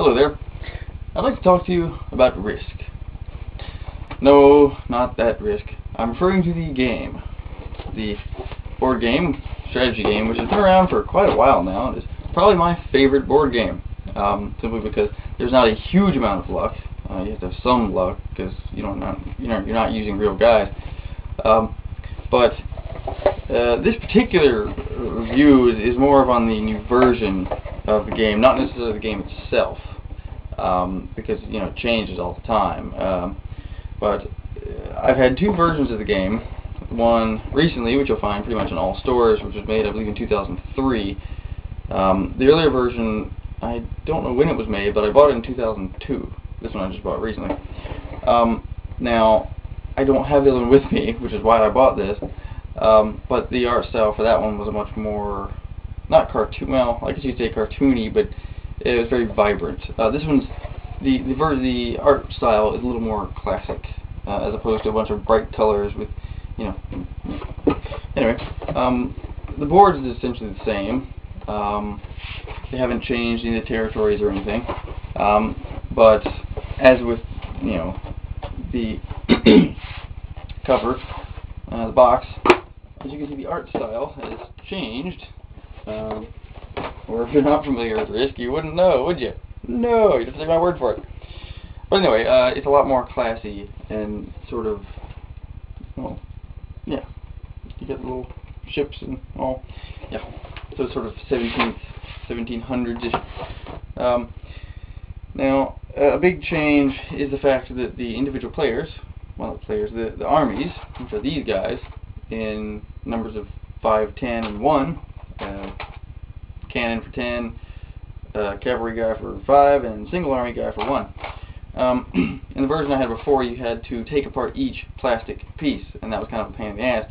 Hello there. I'd like to talk to you about Risk. No, not that Risk. I'm referring to the game. The board game, strategy game, which has been around for quite a while now. It's probably my favorite board game. Simply because there's not a huge amount of luck. You have to have some luck because you're not using real guys. But this particular review is more of on the new version of the game, not necessarily the game itself, because it changes all the time. But I've had two versions of the game. One recently, which you'll find pretty much in all stores, which was made, I believe, in 2003. The earlier version, I don't know when it was made, but I bought it in 2002. This one I just bought recently. Now, I don't have the other one with me, which is why I bought this. But the art style for that one was a much more, not cartoon, well, I guess you'd say cartoony, but it was very vibrant. This one's, the art style is a little more classic, as opposed to a bunch of bright colors with, Anyway, the board is essentially the same. They haven't changed any of the territories or anything. But as with, the cover, the box, as you can see, the art style has changed. Or if you're not familiar with Risk, you wouldn't know, would you? No, you have to take my word for it. But anyway, it's a lot more classy and sort of, well, yeah, you get the little ships and all, yeah, so it's sort of 1700s-ish. Now, a big change is the fact that the individual players, well, the armies, which are these guys, in numbers of 5, 10, and 1, cannon for 10, cavalry guy for 5, and single army guy for 1. In the version I had before, you had to take apart each plastic piece, and that was kind of a pain in the ass,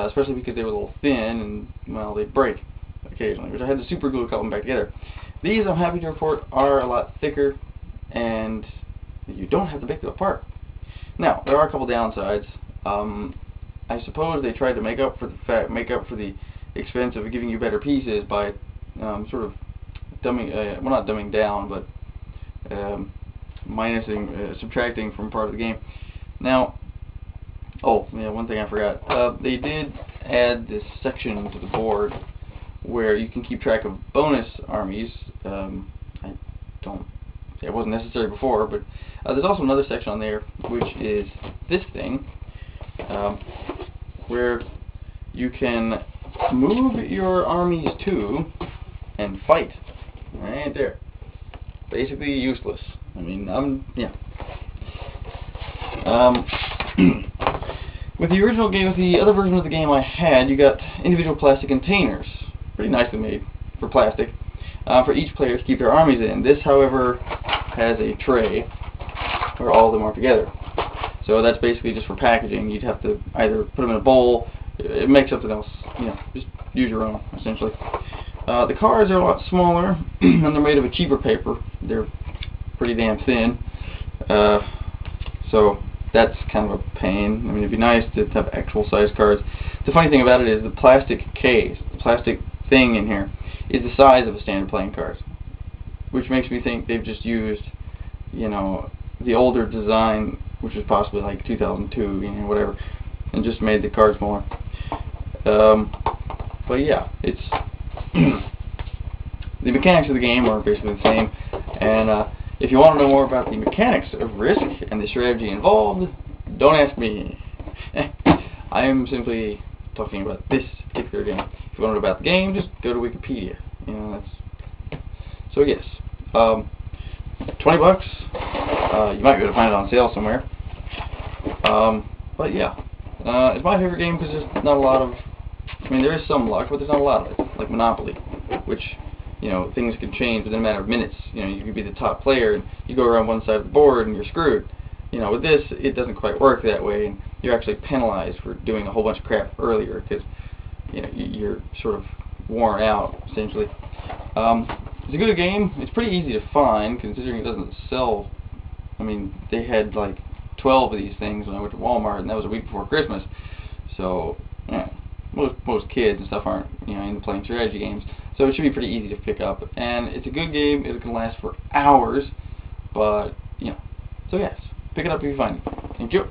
especially because they were a little thin, and, well, they'd break occasionally, which I had to super glue a couple of them back together. These, I'm happy to report, are a lot thicker, and you don't have to break them apart. Now, there are a couple downsides. I suppose they tried to make up for the expense of giving you better pieces by sort of dumbing, well, not dumbing down, but subtracting from part of the game. Now, oh yeah, one thing I forgot. They did add this section to the board where you can keep track of bonus armies. It wasn't necessary before, but there's also another section on there, which is this thing, where you can move your armies to and fight. Right there. Basically useless. I mean, yeah. With the original game, with the other version of the game I had, you got individual plastic containers, pretty nicely made for plastic, for each player to keep their armies in. This, however, has a tray where all of them are together. So that's basically just for packaging. You'd have to either put them in a bowl, make something else, just use your own, essentially. The cards are a lot smaller, and they're made of a cheaper paper. They're pretty damn thin, so that's kind of a pain. I mean, it'd be nice to have actual size cards. The funny thing about it is the plastic case, the plastic thing in here, is the size of a standard playing card, which makes me think they've just used, the older design, which is possibly like 2002, whatever, and just made the card smaller. But yeah, it's the mechanics of the game are basically the same, and if you want to know more about the mechanics of Risk and the strategy involved, don't ask me. I am simply talking about this particular game. If you want to know about the game, just go to Wikipedia. So yes, $20. You might be able to find it on sale somewhere. But yeah, it's my favorite game because there's not a lot of, there is some luck, but there's not a lot of it, like Monopoly, which, things can change within a matter of minutes. You could be the top player, and you go around one side of the board, and you're screwed. With this, it doesn't quite work that way, and you're actually penalized for doing a whole bunch of crap earlier, because, you're sort of worn out, essentially. It's a good game. It's pretty easy to find, considering it doesn't sell. They had, like, 12 of these things when I went to Walmart, and that was a week before Christmas. So, yeah, most kids and stuff aren't, into playing strategy games. So it should be pretty easy to pick up, and it's a good game. It can last for hours, but, you know, so yes, pick it up if you find it. Thank you.